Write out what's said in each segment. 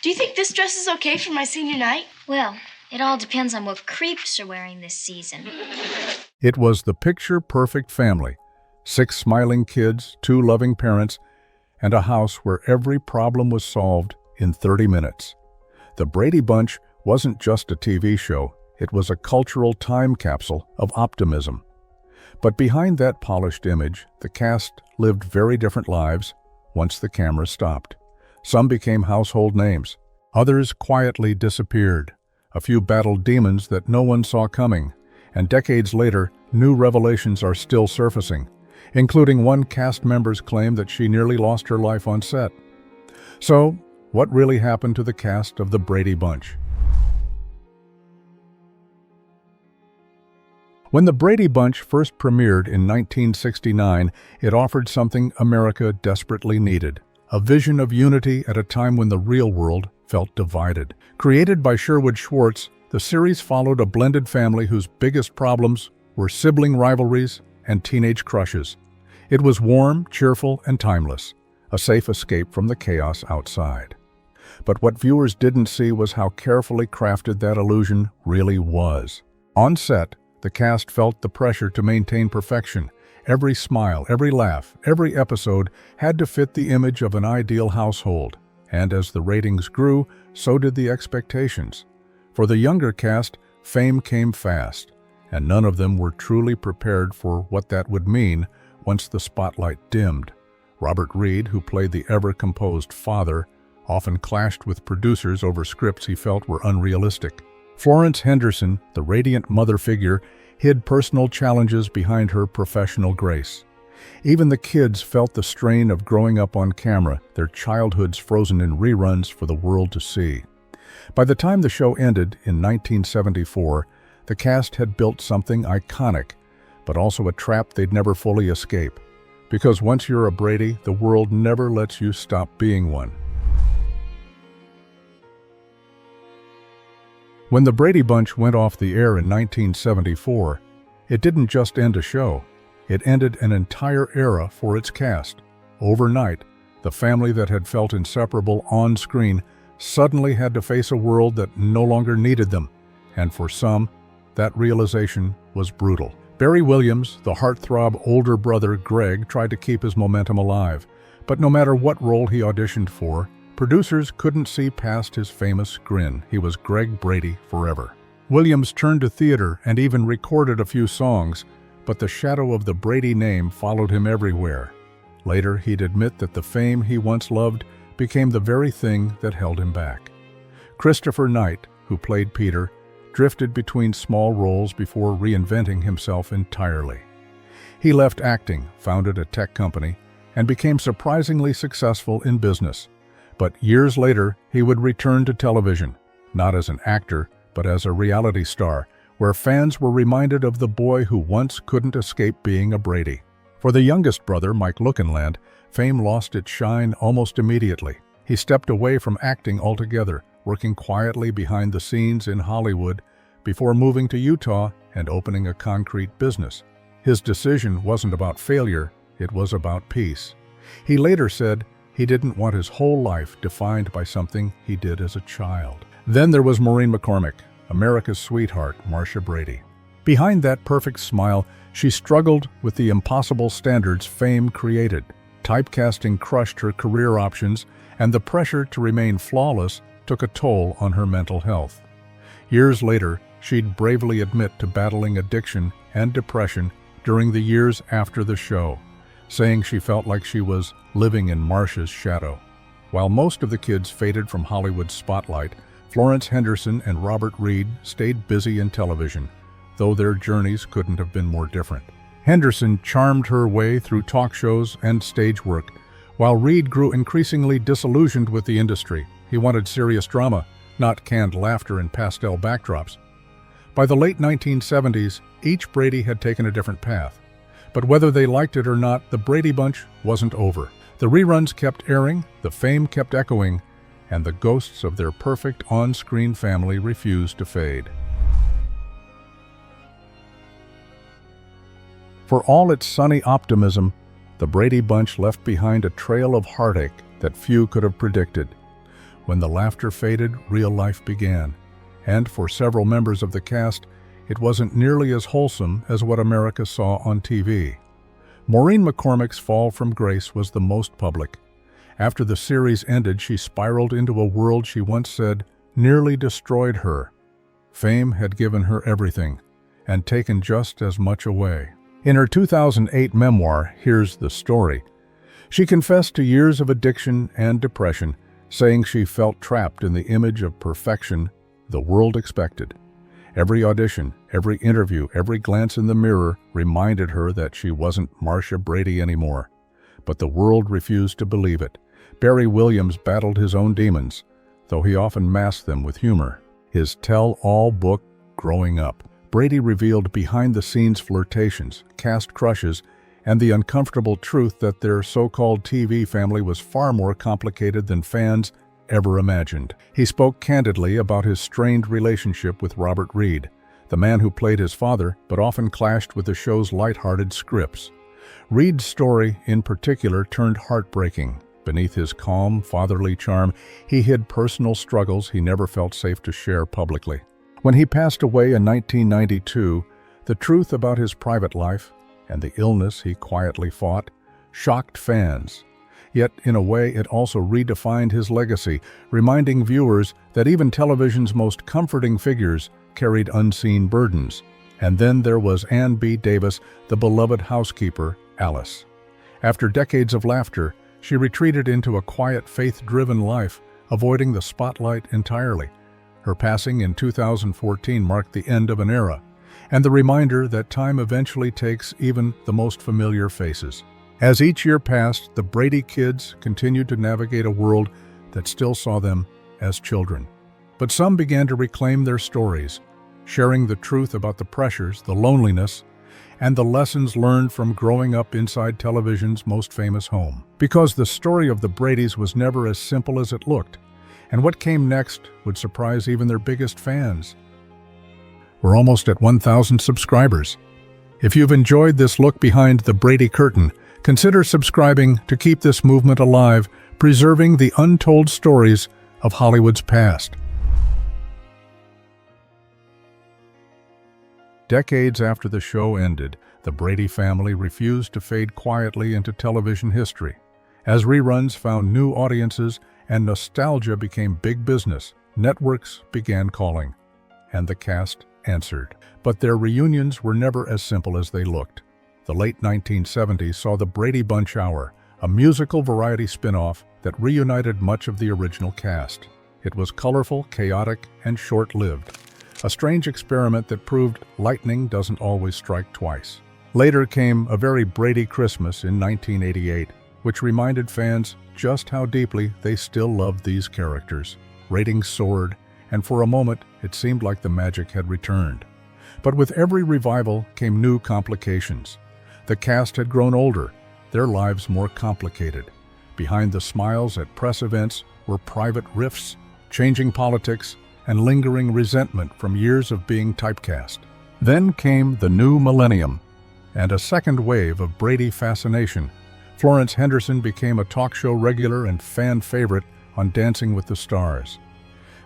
Do you think this dress is okay for my senior night? Well, it all depends on what creeps are wearing this season. It was the picture-perfect family. 6 smiling kids, 2 loving parents, and a house where every problem was solved in 30 minutes. The Brady Bunch wasn't just a TV show, it was a cultural time capsule of optimism. But behind that polished image, the cast lived very different lives once the camera stopped. Some became household names. Others quietly disappeared. A few battled demons that no one saw coming. And decades later, new revelations are still surfacing, including one cast member's claim that she nearly lost her life on set. So, what really happened to the cast of the Brady Bunch? When the Brady Bunch first premiered in 1969, it offered something America desperately needed: a vision of unity at a time when the real world felt divided. Created by Sherwood Schwartz, the series followed a blended family whose biggest problems were sibling rivalries and teenage crushes. It was warm, cheerful, and timeless, a safe escape from the chaos outside. But what viewers didn't see was how carefully crafted that illusion really was. On set, the cast felt the pressure to maintain perfection. Every smile, every laugh, every episode had to fit the image of an ideal household. And as the ratings grew, so did the expectations. For the younger cast, fame came fast, and none of them were truly prepared for what that would mean once the spotlight dimmed. Robert Reed, who played the ever-composed father, often clashed with producers over scripts he felt were unrealistic. Florence Henderson, the radiant mother figure, hid personal challenges behind her professional grace. Even the kids felt the strain of growing up on camera, their childhoods frozen in reruns for the world to see. By the time the show ended in 1974, the cast had built something iconic, but also a trap they'd never fully escape. Because once you're a Brady, the world never lets you stop being one. When the Brady Bunch went off the air in 1974, it didn't just end a show. It ended an entire era for its cast. Overnight, the family that had felt inseparable on screen suddenly had to face a world that no longer needed them, and for some, that realization was brutal. Barry Williams, the heartthrob older brother Greg, tried to keep his momentum alive, but no matter what role he auditioned for, producers couldn't see past his famous grin. He was Greg Brady forever. Williams turned to theater and even recorded a few songs, but the shadow of the Brady name followed him everywhere. Later, he'd admit that the fame he once loved became the very thing that held him back. Christopher Knight, who played Peter, drifted between small roles before reinventing himself entirely. He left acting, founded a tech company, and became surprisingly successful in business. But years later, he would return to television, not as an actor, but as a reality star, where fans were reminded of the boy who once couldn't escape being a Brady. For the youngest brother, Mike Lookinland, fame lost its shine almost immediately. He stepped away from acting altogether, working quietly behind the scenes in Hollywood before moving to Utah and opening a concrete business. His decision wasn't about failure, it was about peace. He later said he didn't want his whole life defined by something he did as a child. Then there was Maureen McCormick, America's sweetheart, Marcia Brady. Behind that perfect smile, she struggled with the impossible standards fame created. Typecasting crushed her career options, and the pressure to remain flawless took a toll on her mental health. Years later, she'd bravely admit to battling addiction and depression during the years after the show, saying she felt like she was living in Marcia's shadow. While most of the kids faded from Hollywood's spotlight, Florence Henderson and Robert Reed stayed busy in television, though their journeys couldn't have been more different. Henderson charmed her way through talk shows and stage work, while Reed grew increasingly disillusioned with the industry. He wanted serious drama, not canned laughter and pastel backdrops. By the late 1970s, each Brady had taken a different path. But whether they liked it or not, the Brady Bunch wasn't over. The reruns kept airing, the fame kept echoing, and the ghosts of their perfect on-screen family refused to fade. For all its sunny optimism, the Brady Bunch left behind a trail of heartache that few could have predicted. When the laughter faded, real life began. And for several members of the cast, it wasn't nearly as wholesome as what America saw on TV. Maureen McCormick's fall from grace was the most public. After the series ended, she spiraled into a world she once said nearly destroyed her. Fame had given her everything, and taken just as much away. In her 2008 memoir, Here's the Story, she confessed to years of addiction and depression, saying she felt trapped in the image of perfection the world expected. Every audition, every interview, every glance in the mirror reminded her that she wasn't Marcia Brady anymore. But the world refused to believe it. Barry Williams battled his own demons, though he often masked them with humor. His tell-all book, Growing Up, Brady revealed behind-the-scenes flirtations, cast crushes, and the uncomfortable truth that their so-called TV family was far more complicated than fans ever imagined. He spoke candidly about his strained relationship with Robert Reed, the man who played his father but often clashed with the show's light-hearted scripts. Reed's story, in particular, turned heartbreaking. Beneath his calm, fatherly charm, he hid personal struggles he never felt safe to share publicly. When he passed away in 1992, the truth about his private life and the illness he quietly fought shocked fans. Yet, in a way, it also redefined his legacy, reminding viewers that even television's most comforting figures carried unseen burdens. And then there was Ann B. Davis, the beloved housekeeper, Alice. After decades of laughter, she retreated into a quiet, faith-driven life, avoiding the spotlight entirely. Her passing in 2014 marked the end of an era, and the reminder that time eventually takes even the most familiar faces. As each year passed, the Brady kids continued to navigate a world that still saw them as children. But some began to reclaim their stories, sharing the truth about the pressures, the loneliness, and the lessons learned from growing up inside television's most famous home. Because the story of the Bradys was never as simple as it looked, and what came next would surprise even their biggest fans. We're almost at 1,000 subscribers. If you've enjoyed this look behind the Brady curtain, consider subscribing to keep this movement alive, preserving the untold stories of Hollywood's past. Decades after the show ended, the Brady family refused to fade quietly into television history. As reruns found new audiences and nostalgia became big business, networks began calling, and the cast answered. But their reunions were never as simple as they looked. The late 1970s saw the Brady Bunch Hour, a musical variety spin-off that reunited much of the original cast. It was colorful, chaotic, and short-lived, a strange experiment that proved lightning doesn't always strike twice. Later came A Very Brady Christmas in 1988, which reminded fans just how deeply they still loved these characters. Ratings soared, and for a moment it seemed like the magic had returned. But with every revival came new complications. The cast had grown older, their lives more complicated. Behind the smiles at press events were private rifts, changing politics, and lingering resentment from years of being typecast. Then came the new millennium, and a second wave of Brady fascination. Florence Henderson became a talk show regular and fan favorite on Dancing with the Stars.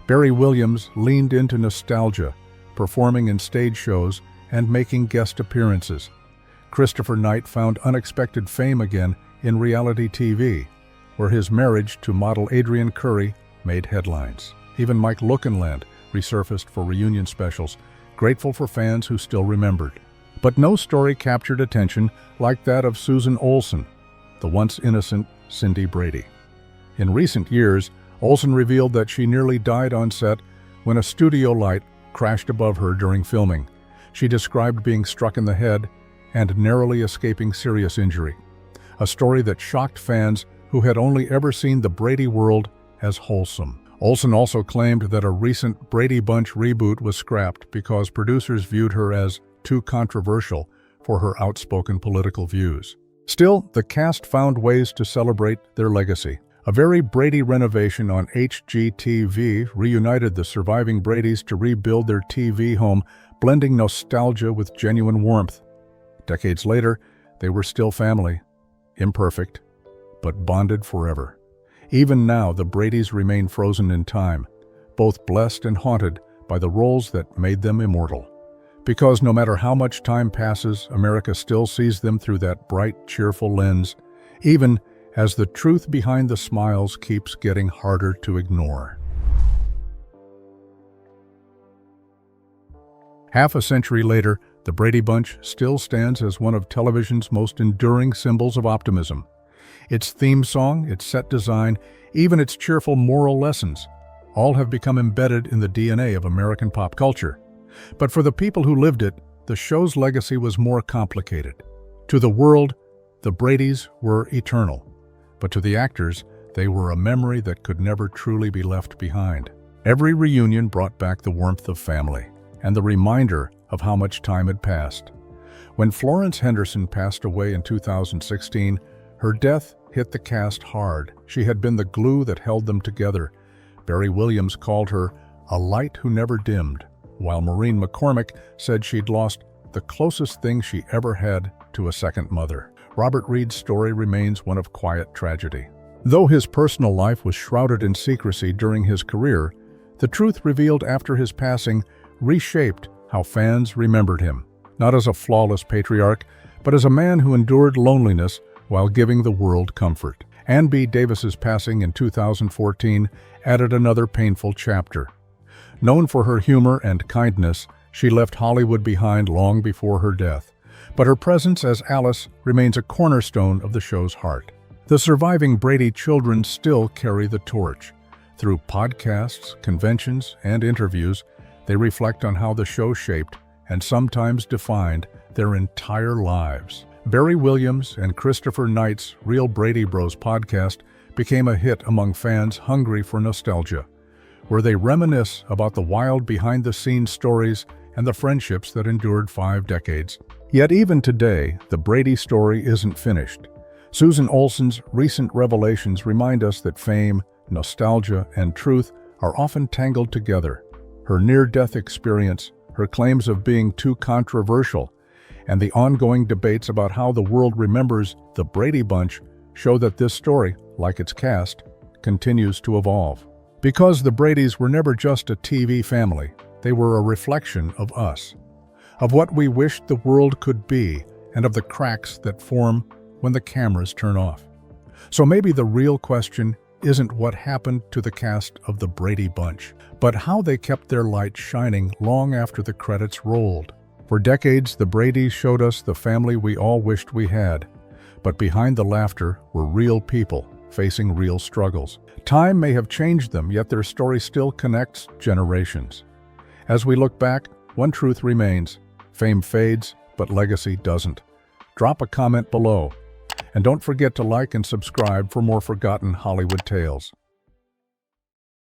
Barry Williams leaned into nostalgia, performing in stage shows and making guest appearances. Christopher Knight found unexpected fame again in reality TV, where his marriage to model Adrienne Curry made headlines. Even Mike Lookinland resurfaced for reunion specials, grateful for fans who still remembered. But no story captured attention like that of Susan Olsen, the once innocent Cindy Brady. In recent years, Olsen revealed that she nearly died on set when a studio light crashed above her during filming. She described being struck in the head and narrowly escaping serious injury, a story that shocked fans who had only ever seen the Brady world as wholesome. Olsen also claimed that a recent Brady Bunch reboot was scrapped because producers viewed her as too controversial for her outspoken political views. Still, the cast found ways to celebrate their legacy. A Very Brady renovation on HGTV reunited the surviving Bradys to rebuild their TV home, blending nostalgia with genuine warmth. Decades later, they were still family, imperfect, but bonded forever. Even now, the Bradys remain frozen in time, both blessed and haunted by the roles that made them immortal. Because no matter how much time passes, America still sees them through that bright, cheerful lens, even as the truth behind the smiles keeps getting harder to ignore. Half a century later, the Brady Bunch still stands as one of television's most enduring symbols of optimism. Its theme song, its set design, even its cheerful moral lessons, all have become embedded in the DNA of American pop culture. But for the people who lived it, the show's legacy was more complicated. To the world, the Bradys were eternal. But to the actors, they were a memory that could never truly be left behind. Every reunion brought back the warmth of family and the reminder of how much time had passed. When Florence Henderson passed away in 2016, her death hit the cast hard. She had been the glue that held them together. Barry Williams called her a light who never dimmed, while Maureen McCormick said she'd lost the closest thing she ever had to a second mother. Robert Reed's story remains one of quiet tragedy. Though his personal life was shrouded in secrecy during his career, the truth revealed after his passing reshaped how fans remembered him, not as a flawless patriarch, but as a man who endured loneliness while giving the world comfort. Ann B. Davis's passing in 2014 added another painful chapter. Known for her humor and kindness, she left Hollywood behind long before her death, but her presence as Alice remains a cornerstone of the show's heart. The surviving Brady children still carry the torch. Through podcasts, conventions, and interviews, they reflect on how the show shaped and sometimes defined their entire lives. Barry Williams and Christopher Knight's Real Brady Bros podcast became a hit among fans hungry for nostalgia, where they reminisce about the wild behind-the-scenes stories and the friendships that endured 5 decades. Yet even today, the Brady story isn't finished. Susan Olsen's recent revelations remind us that fame, nostalgia, and truth are often tangled together. Her near-death experience, her claims of being too controversial, and the ongoing debates about how the world remembers the Brady Bunch show that this story, like its cast, continues to evolve. Because the Bradys were never just a TV family, they were a reflection of us, of what we wished the world could be, and of the cracks that form when the cameras turn off. So maybe the real question isn't what happened to the cast of the Brady Bunch, but how they kept their light shining long after the credits rolled. For decades, the Bradys showed us the family we all wished we had, but behind the laughter were real people facing real struggles. Time may have changed them, yet their story still connects generations. As we look back, one truth remains: fame fades, but legacy doesn't. Drop a comment below, and don't forget to like and subscribe for more forgotten Hollywood tales.